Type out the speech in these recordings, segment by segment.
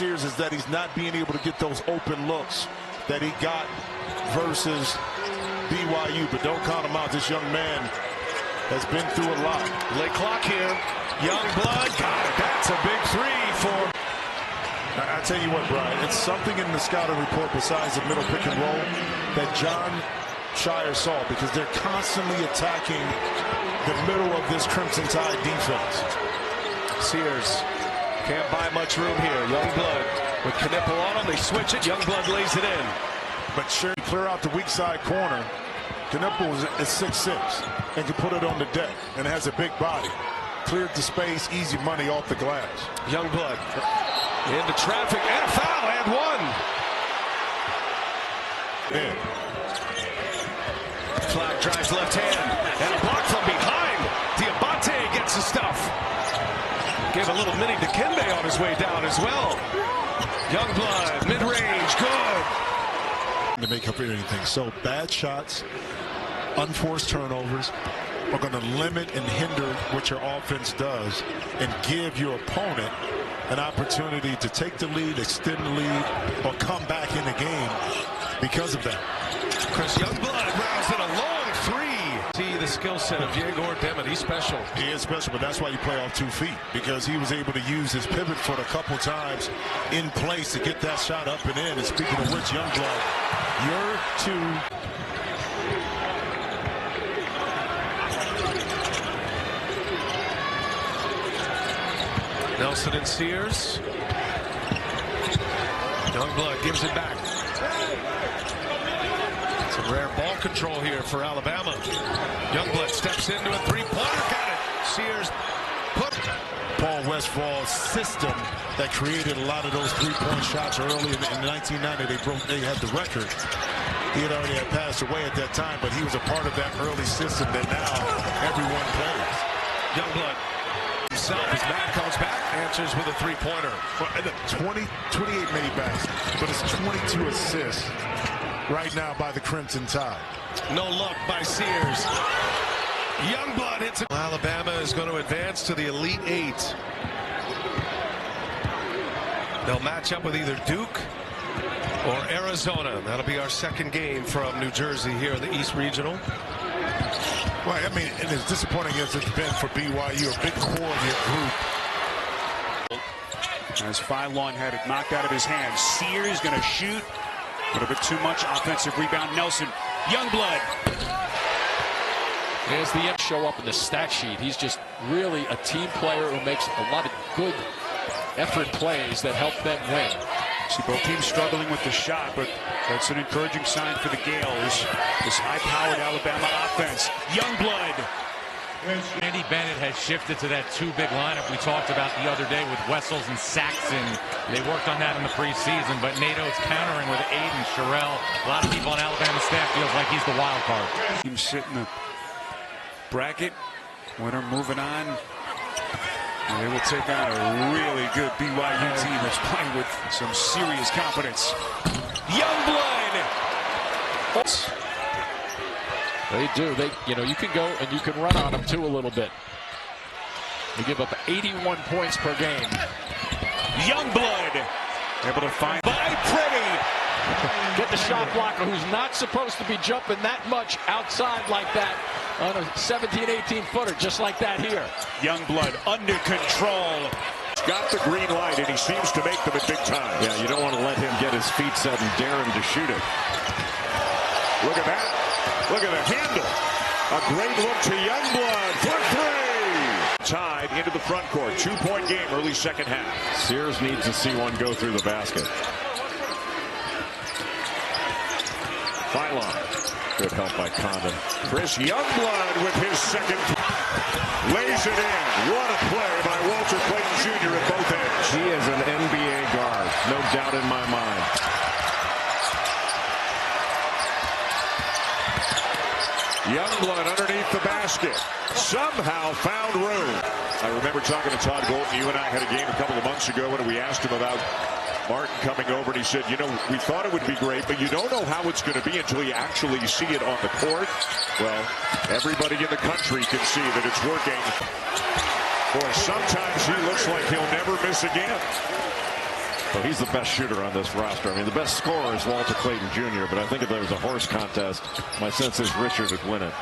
Sears is that he's not being able to get those open looks that he got versus BYU. But don't count him out. This young man has been through a lot. Late clock here. Youngblood got it. That's a big three for. I tell you what, Brian, it's something in the scouting report besides the middle pick and roll that John Shire saw, because they're constantly attacking the middle of this Crimson Tide defense. Sears can't buy much room here. Youngblood with Knipple on him. They switch it. Youngblood lays it in. But sure, clear out the weak side corner. Knipple is 6'6" and can put it on the deck and has a big body. Cleared the space, easy money off the glass. Youngblood into traffic and a foul and one. In. Flag drives left hand and a block from behind. Diabate gets the stuff. Gave a little mini to Dikembe on his way down as well. Youngblood mid-range, good. To make up for anything. So bad shots, unforced turnovers are going to limit and hinder what your offense does and give your opponent an opportunity to take the lead, extend the lead, or come back in the game because of that. Chris Youngblood rounds in a long three. See the skill set of Diego Ordema. He's special. He is special, but that's why you play off 2 feet, because he was able to use his pivot foot a couple times in place to get that shot up and in. And speaking of which, Youngblood, you're two. Nelson and Sears. Youngblood gives it back. Some rare ball control here for Alabama. Youngblood steps into a three-pointer. Got it. Sears put. Paul Westfall's system that created a lot of those three-point shots early in 1990. They had the record. He had already passed away at that time, but he was a part of that early system that now everyone plays. Youngblood himself, as Matt comes back, answers with a three-pointer. 28 made backs, but it's 22 assists right now by the Crimson Tide. No look by Sears. Youngblood hits it. Alabama is going to advance to the Elite Eight. They'll match up with either Duke or Arizona. That'll be our second game from New Jersey here in the East Regional. Well, I mean, and as disappointing as it's been for BYU, a big core of your group. As Philon had it knocked out of his hands. Sears going to shoot. A little bit too much offensive rebound. Nelson. Youngblood. There's the show up in the stat sheet. He's just really a team player who makes a lot of good effort plays that help them win. See both teams struggling with the shot, but that's an encouraging sign for the Gales. This high-powered Alabama offense. Youngblood. Andy Bennett has shifted to that two-big lineup we talked about the other day with Wessels and Saxon. They worked on that in the preseason, but Nato's countering with Aiden, Sherrell. A lot of people on Alabama staff feels like he's the wild card. Team sit in the bracket. Winner moving on. And they will take on a really good BYU team that's playing with some serious confidence. Youngblood. They do. You can go and you can run on them too a little bit. They give up 81 points per game. Youngblood able to find by Pretty. Get the shot blocker who's not supposed to be jumping that much outside like that on a 17-18 footer, just like that here. Youngblood under control. He's got the green light and he seems to make them at big time. Yeah, you don't want to let him get his feet set and dare him to shoot it. Look at that. Look at the handle. A great look to Youngblood for three. Tied into the front court. 2-point game, early second half. Sears needs to see one go through the basket. Philon. Good help by Condon. Chris Youngblood with his second. Lays it in. What a play by Walter Clayton Jr. at both ends. He is an NBA guard. No doubt in my mind. Youngblood underneath the basket. Somehow found room. I remember talking to Todd Golden. You and I had a game a couple of months ago when we asked him about Martin coming over, and he said, we thought it would be great, but you don't know how it's going to be until you actually see it on the court. Well, everybody in the country can see that it's working. Boy, sometimes he looks like he'll never miss again. Well, he's the best shooter on this roster. I mean, the best scorer is Walter Clayton Jr., but I think if there was a horse contest, my sense is Richard would win it.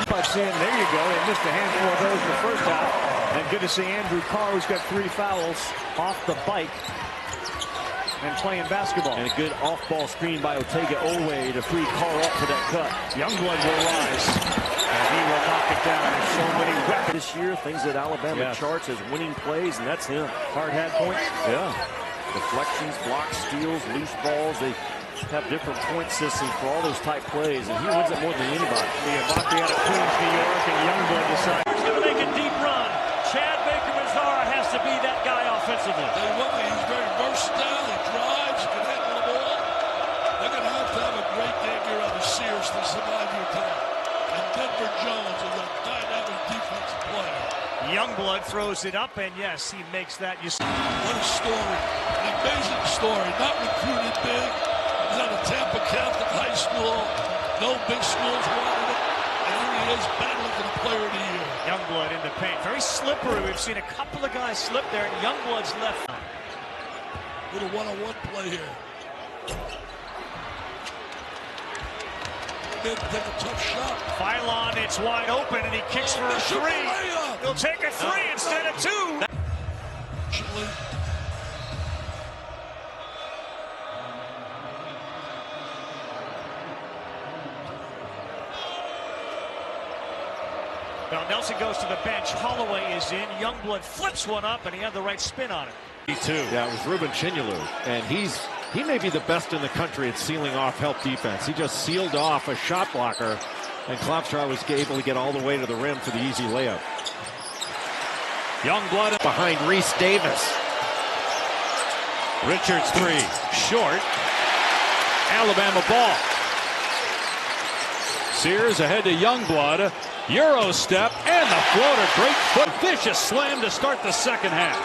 Butts in. There you go. They missed a handful of those in the first half. And good to see Andrew Carr, who's got 3 fouls off the bike and playing basketball. And a good off-ball screen by Otega Owe to free Carr up for that cut. Youngblood will rise, and he will knock it down. There's so many weapons this year, things that Alabama charts as winning plays, and that's him. Hard hat points. Yeah. Deflections, blocks, steals, loose balls. They have different point systems for all those type plays, and he wins it more than anybody. The Abate out of Queens, New York, and Youngblood decides he's going to make a deep run. Chad Baker-Mazara has to be that guy offensively. He's very versatile. He drives. He can handle the ball. They're going to have a great day here on the Sears to survive your time. And Denver Jones is a dynamic defensive player. Youngblood throws it up, and yes, he makes that. What a story. An amazing story. Not recruited big. He's out of Tampa Catholic High School. No big schools wanted him. And here he is battling for the Player of the Year. Youngblood in the paint. Very slippery. We've seen a couple of guys slip there, and Youngblood's left. Little one-on-one play here. Take a tough shot. Phylon, it's wide open, and he kicks for a 3. He'll take a 3 instead of 2. Well, Nelson goes to the bench. Holloway is in. Youngblood flips one up, and he had the right spin on it. Yeah, it was Ruben Chinyelu, and he may be the best in the country at sealing off help defense. He just sealed off a shot blocker, and Klopstra was able to get all the way to the rim for the easy layup. Youngblood Behind Reese Davis. Richards 3, short. Alabama ball. Sears ahead to Youngblood. Euro step and the floater. Great foot. Vicious slam to start the second half.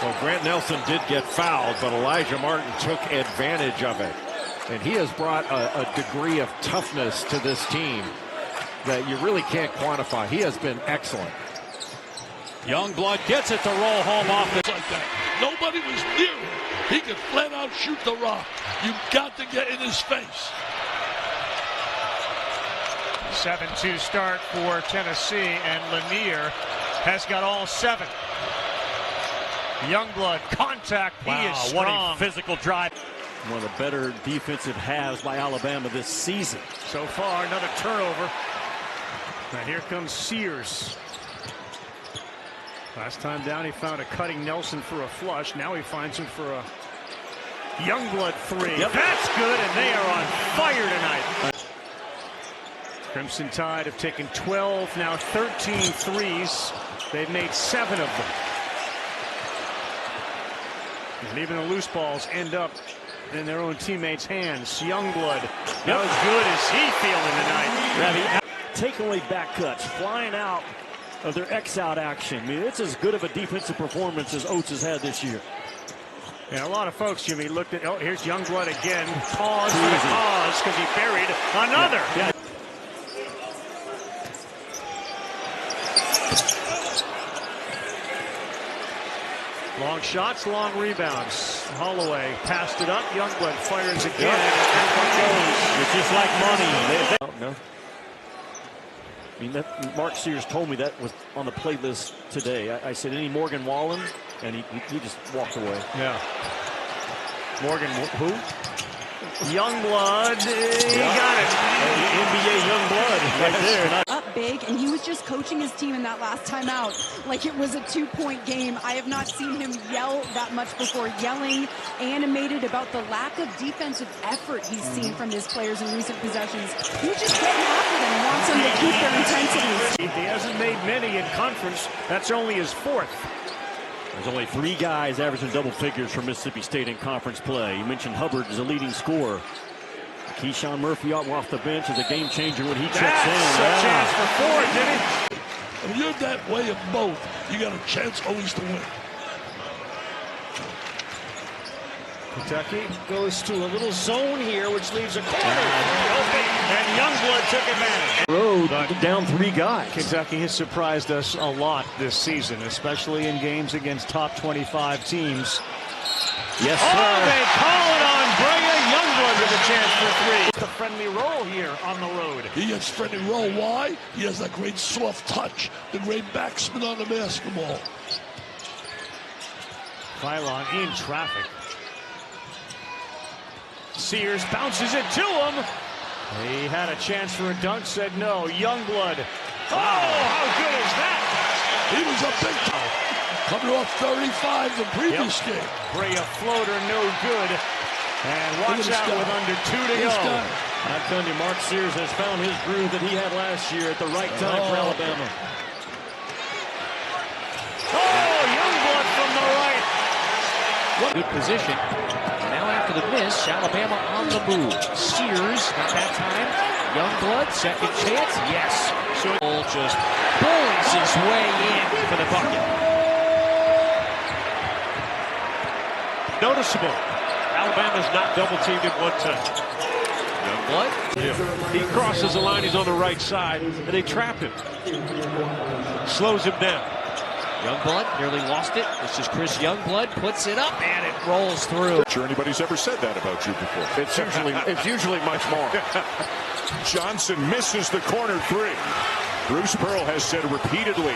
Well, Grant Nelson did get fouled, but Elijah Martin took advantage of it. And he has brought a degree of toughness to this team that you really can't quantify. He has been excellent. Youngblood gets it to roll home off the... Like that. Nobody was near him. He could flat out shoot the rock. You've got to get in his face. 7-2 start for Tennessee, and Lanier has got all 7. Youngblood contact. He is strong. What a physical drive. One of the better defensive halves by Alabama this season. So far, another turnover. And here comes Sears. Last time down, he found a cutting Nelson for a flush. Now he finds him for a Youngblood 3. Yep. That's good, and they are on fire tonight. Crimson Tide have taken 12, now 13 threes. They've made 7 of them. And even the loose balls end up in their own teammates' hands. Youngblood, how good is he feeling tonight? Taking away back cuts, flying out of their X-out action. I mean, it's as good of a defensive performance as Oates has had this year. And a lot of folks, Jimmy, looked at, oh, here's Youngblood again. Pause for the cause because he buried another. Yeah. Long shots, long rebounds. Holloway passed it up. Youngblood fires again. It's just like money. No. I mean, Mark Sears told me that was on the playlist today. I said, any Morgan Wallen? And he just walked away. Yeah. Morgan, who? Youngblood. He got it. NBA Youngblood right there. Up big, and he was just coaching his team in that last time out like it was a 2-point game. I have not seen him yell that much before. Yelling, animated about the lack of defensive effort he's seen from his players in recent possessions. He's just getting after them and wants them to keep their intensity. He hasn't made many in conference. That's only his 4th. There's only 3 guys averaging double figures for Mississippi State in conference play. You mentioned Hubbard as a leading scorer. Keyshawn Murphy off the bench is a game changer when he checks in. That's a chance for 4, Jimmy. When you're that way of both, you got a chance always to win. Kentucky goes to a little zone here, which leaves a corner open, and Youngblood took advantage. Road down 3 guys. Kentucky has surprised us a lot this season, especially in games against top 25 teams. Yes, sir. Oh, they call it on Brea. Youngblood with a chance for 3. It's a friendly roll here on the road. He gets friendly roll. Why? He has that great soft touch, the great backspin on the basketball. Pylon in traffic. Sears bounces it to him. He had a chance for a dunk, said no. Youngblood. Oh, how good is that? He was a big time. Coming off 35 the previous game. Brea floater, no good. And watch out with under 2 to go. I'm telling you, Mark Sears has found his groove that he had last year at the right time for Alabama. Oh, Youngblood from the right. Good position. Now after the miss, Alabama on the move. Sears, not that time. Youngblood, second chance. Yes. So just bullies his way in for the bucket. Noticeable. Alabama's not double-teamed at one time. Youngblood. He crosses the line, he's on the right side, and they trap him. Slows him down. Youngblood nearly lost it. This is Chris Youngblood, puts it up, and it rolls through. I'm sure anybody's ever said that about you before. It's usually much more. Johnson misses the corner 3. Bruce Pearl has said repeatedly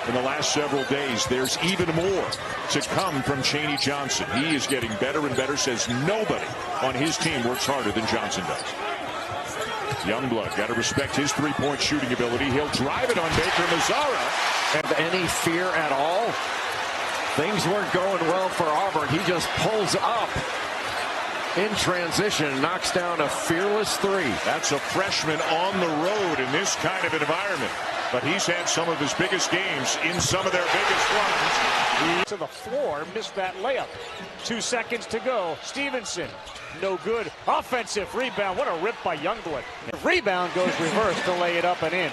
in the last several days there's even more to come from Chaney Johnson. He is getting better and better, says nobody on his team works harder than Johnson does. Youngblood, got to respect his three-point shooting ability. He'll drive it on Baker Mazzara. Have any fear at all? Things weren't going well for Auburn. He just pulls up in transition, knocks down a fearless 3. That's a freshman on the road in this kind of environment. But he's had some of his biggest games in some of their biggest runs. To the floor, missed that layup. 2 seconds to go. Stevenson, no good. Offensive rebound. What a rip by Youngblood. Rebound goes reverse to lay it up and in.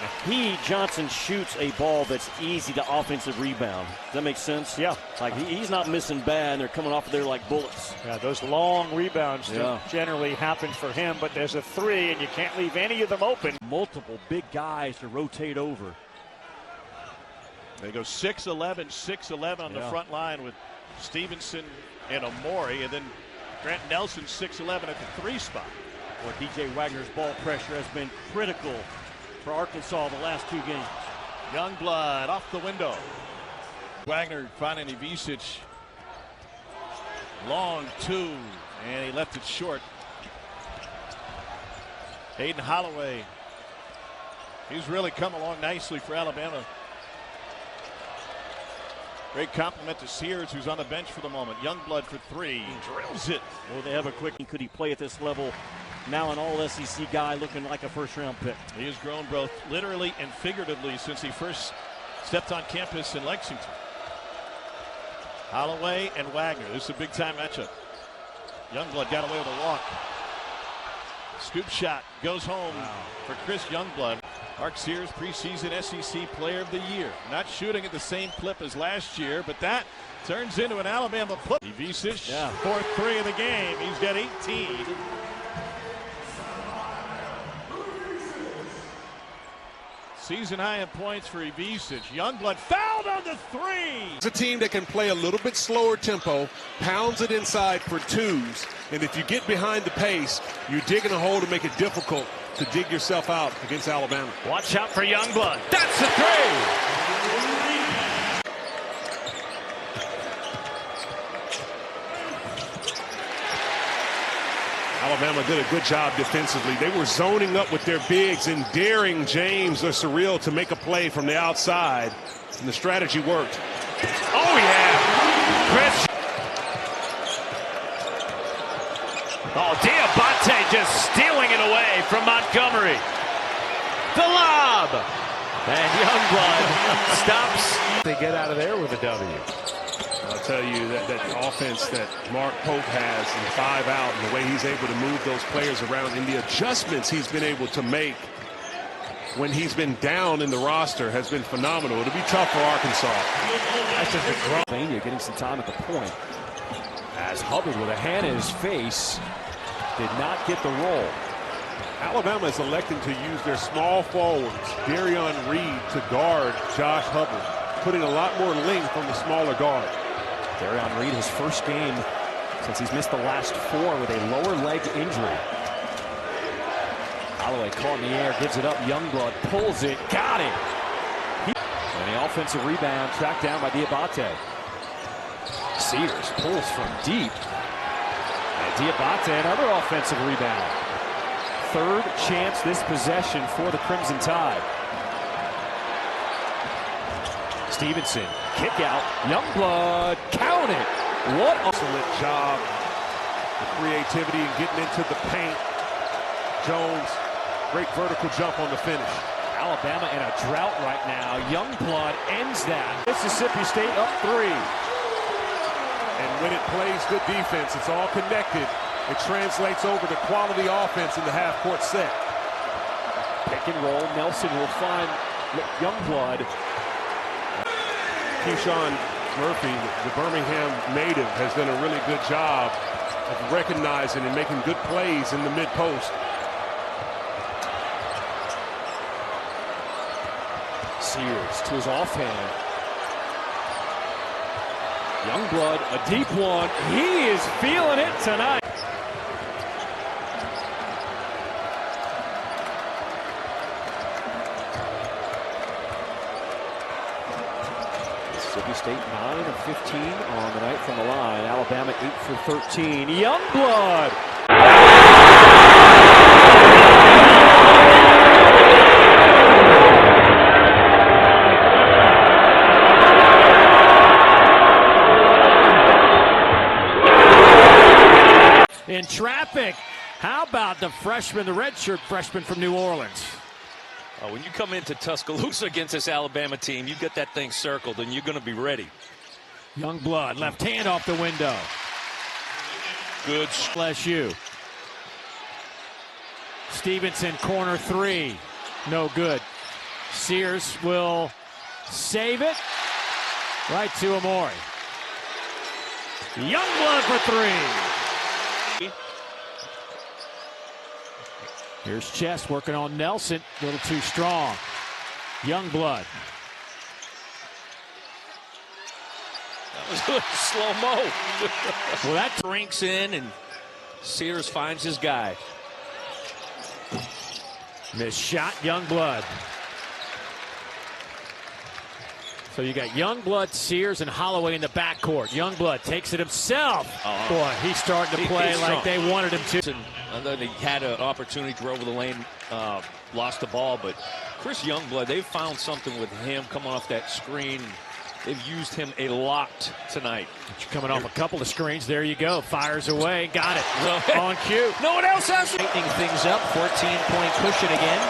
Johnson shoots a ball that's easy to offensive rebound. Does that make sense? Yeah. Like he's not missing bad. They're coming off of there like bullets. Yeah, those long rebounds generally happen for him, but there's a 3 and you can't leave any of them open. Multiple big guys to rotate over. They go 6'11", 6'11" on the front line with Stevenson and Amori, and then Grant Nelson 6'11" at the 3 spot. Well, DJ Wagner's ball pressure has been critical for Arkansas the last 2 games. Youngblood off the window. Wagner finding Ivisic. Long 2, and he left it short. Aiden Holloway. He's really come along nicely for Alabama. Great compliment to Sears, who's on the bench for the moment. Youngblood for 3. Drills it. Well, they have a quick. Could he play at this level? Now an all-SEC guy looking like a first-round pick. He has grown both literally and figuratively since he first stepped on campus in Lexington. Holloway and Wagner. This is a big-time matchup. Youngblood got away with a walk. Scoop shot goes home for Chris Youngblood. Mark Sears, preseason SEC Player of the Year. Not shooting at the same clip as last year, but that turns into an Alabama put. Ivisic, 4th 3 of the game. He's got 18. Season high in points for Ivisic. Youngblood fouled on the 3. It's a team that can play a little bit slower tempo, pounds it inside for 2s, and if you get behind the pace, you're digging a hole to make it difficult to dig yourself out against Alabama. Watch out for Youngblood. That's the 3. Alabama did a good job defensively. They were zoning up with their bigs and daring James or Surreal to make a play from the outside, and the strategy worked. Oh, yeah. Chris. Oh, Diabate just stealing it away from Montgomery. The lob. And Youngblood stops. They get out of there with a W. I'll tell you that offense that Mark Pope has and 5 out and the way he's able to move those players around and the adjustments he's been able to make when he's been down in the roster has been phenomenal. It'll be tough for Arkansas. That's just a Pennsylvania getting some time at the point. As Hubbard with a hand in his face did not get the roll. Alabama is electing to use their small forwards, Darion Reed, to guard Josh Hubbard, putting a lot more length on the smaller guard. Darion Reed, his first game since he's missed the last 4 with a lower leg injury. Holloway caught in the air, gives it up. Youngblood pulls it, got it. And the offensive rebound tracked down by Diabate. Sears pulls from deep. And Diabate, another offensive rebound. Third chance this possession for the Crimson Tide. Stevenson, kick out. Youngblood, count it. What an excellent job. The creativity and getting into the paint. Jones, great vertical jump on the finish. Alabama in a drought right now. Youngblood ends that. Mississippi State up 3. And when it plays good defense, it's all connected. It translates over to quality offense in the half-court set. Pick and roll. Nelson will find Youngblood. Keyshawn Murphy, the Birmingham native, has done a really good job of recognizing and making good plays in the mid-post. Sears to his offhand. Youngblood, a deep one. He is feeling it tonight. Mississippi State 9 of 15 on the night from the line. Alabama 8 for 13. Youngblood. In traffic. How about the freshman, the redshirt freshman from New Orleans? When you come into Tuscaloosa against this Alabama team, you get that thing circled and you're going to be ready. Youngblood, left hand off the window. Good. Bless you. Stevenson, corner 3. No good. Sears will save it. Right to Amori. Youngblood for 3. Here's Chess working on Nelson. A little too strong. Youngblood. That was good. Slow-mo. Well, that drinks in, and Sears finds his guy. Missed shot, Youngblood. So you got Youngblood, Sears, and Holloway in the backcourt. Youngblood takes it himself. Boy, he's starting to play like they wanted him to. I thought he had an opportunity to go over the lane, lost the ball, but Chris Youngblood, they've found something with him coming off that screen. They've used him a lot tonight. Coming off a couple of screens. There you go. Fires away. Got it. On cue. No one else has it. Tightening things up. 14-point cushion again.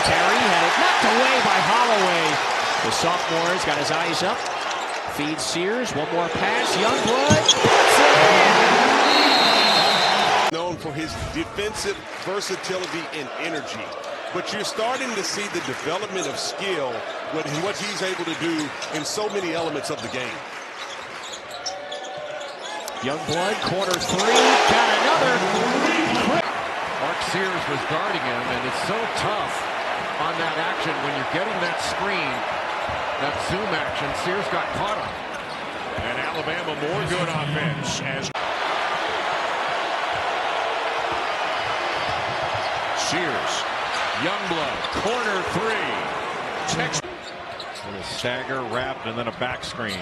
Terry had it knocked away by Holloway. The sophomore's got his eyes up. Feeds Sears. One more pass. Youngblood. Known for his defensive versatility and energy. But you're starting to see the development of skill, what he's able to do in so many elements of the game. Youngblood, corner 3. Got another. Mark Sears was guarding him, and it's so tough on that action when you're getting that screen, that zoom action. Sears got caught up. And Alabama more good offense as Sears. Youngblood, corner 3. And a stagger, wrapped, and then a back screen.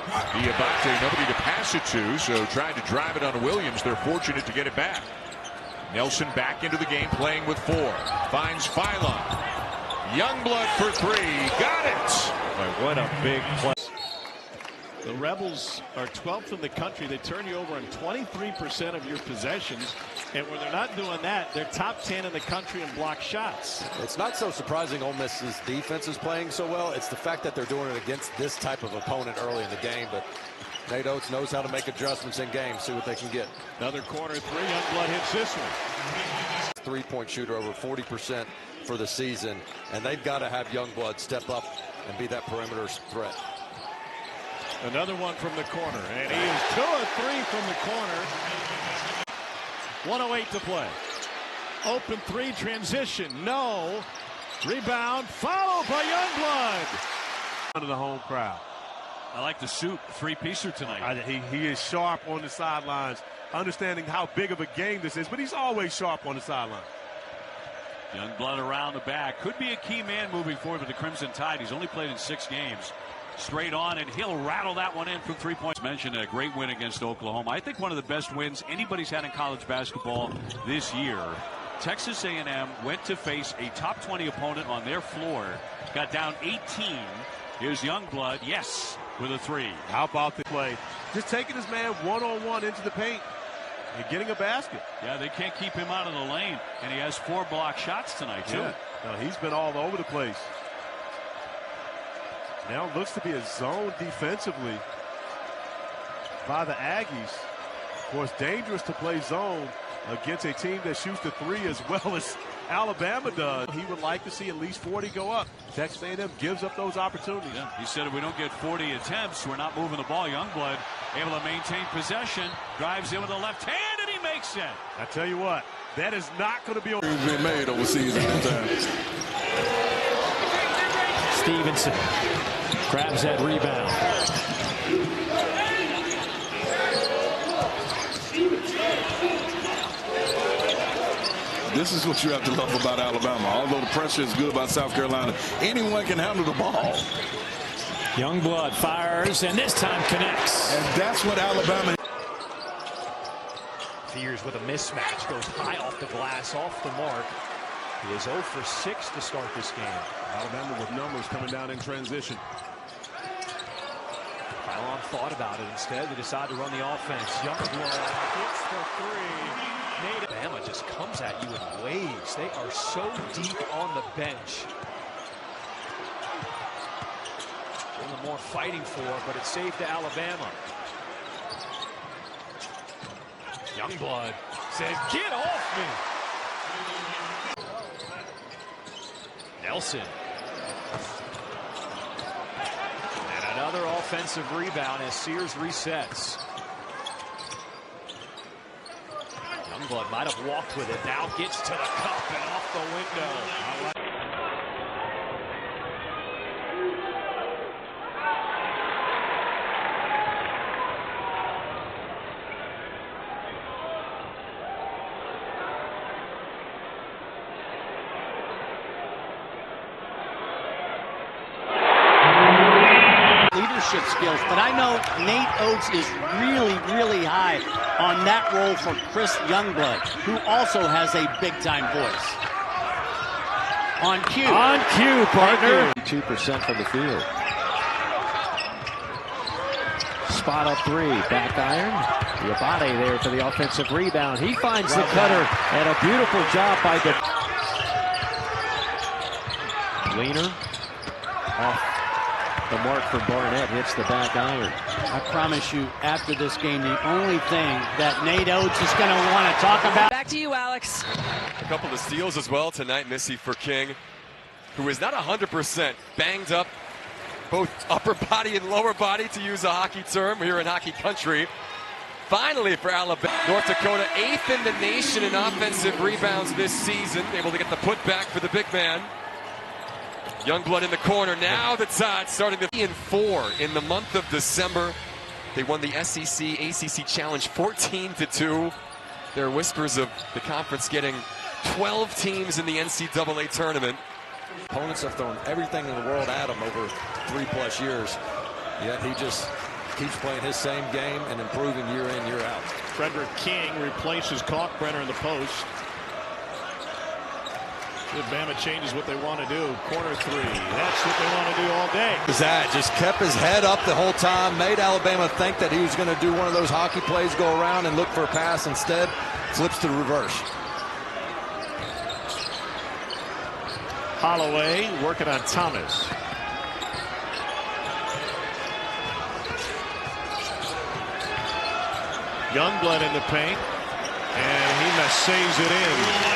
Diabate, nobody to pass it to, so trying to drive it on Williams. They're fortunate to get it back. Nelson back into the game, playing with 4. Finds Phylon. Youngblood for 3. Got it! Boy, what a big play. The Rebels are 12th in the country. They turn you over on 23% of your possessions. And when they're not doing that, they're top 10 in the country in block shots. It's not so surprising Ole Miss's defense is playing so well. It's the fact that they're doing it against this type of opponent early in the game. But Nate Oates knows how to make adjustments in games, see what they can get. Another corner 3. Youngblood hits this one. Three-point shooter, over 40% for the season. And they've got to have Youngblood step up and be that perimeter threat. Another one from the corner, and he is 2 of 3 from the corner. 1:08 to play. Open three, transition, no. Rebound, followed by Youngblood. Under the home crowd. I like the suit, three-piecer tonight. He is sharp on the sidelines, understanding how big of a game this is, but he's always sharp on the sideline. Youngblood around the back. Could be a key man moving forward with the Crimson Tide. He's only played in 6 games. Straight on, and he'll rattle that one in from 3 points. Mentioned a great win against Oklahoma. I think one of the best wins anybody's had in college basketball this year. Texas A&M went to face a top 20 opponent on their floor. Got down 18. Here's Youngblood, yes, with a 3. How about the play? Just taking his man one-on-one into the paint and getting a basket. Yeah, they can't keep him out of the lane, and he has 4 block shots tonight, too. Yeah. No, he's been all over the place. Now it looks to be a zone defensively by the Aggies. Of course, dangerous to play zone against a team that shoots the 3 as well as Alabama does. He would like to see at least 40 go up. Texas A&M gives up those opportunities. Yeah, he said if we don't get 40 attempts, we're not moving the ball. Youngblood able to maintain possession, drives in with the left hand, and he makes it. I tell you what, that is not going to be been made overseas at the time. Stevenson grabs that rebound. This is what you have to love about Alabama. Although the pressure is good about South Carolina, anyone can handle the ball. Youngblood fires, and this time connects. And that's what Alabama. Fears with a mismatch, goes high off the glass, off the mark. He is 0 for 6 to start this game. Alabama with numbers coming down in transition. Pylon thought about it. Instead, they decide to run the offense. Youngblood hits the 3. Alabama just comes at you in waves. They are so deep on the bench. A little more fighting for, but it's safe to Alabama. Youngblood says, "Get off me!" Nelson. And another offensive rebound as Sears resets. Youngblood might have walked with it. Now gets to the cup and off the window. Leadership skills, but I know Nate Oates is really high on that role for Chris Youngblood, who also has a big-time voice. On cue. On cue, partner. 2% from the field. Spot up 3, back iron. Diabate there for the offensive rebound. He finds the cutter, and a beautiful job by the Leaner off the mark for Barnett, hits the back iron. I promise you, after this game, the only thing that Nate Oates is going to want to talk about. Back to you, Alex. A couple of steals as well tonight, Missy, for King, who is not 100%, banged up, both upper body and lower body, to use a hockey term here in hockey country. Finally for Alabama. North Dakota, 8th in the nation in offensive rebounds this season, able to get the putback for the big man. Youngblood in the corner. Now the Tide starting to 4 in the month of December. They won the SEC ACC Challenge 14-2. There are whispers of the conference getting 12 teams in the NCAA tournament. Opponents have thrown everything in the world at him over 3+ years. Yet he just keeps playing his same game and improving year in, year out. Frederick King replaces Kalkbrenner in the post. Alabama changes what they want to do. Corner 3. That's what they want to do all day. That just kept his head up the whole time, made Alabama think that he was going to do one of those hockey plays, go around and look for a pass. Instead, flips to the reverse. Holloway working on Thomas. Youngblood in the paint, and he saves it in.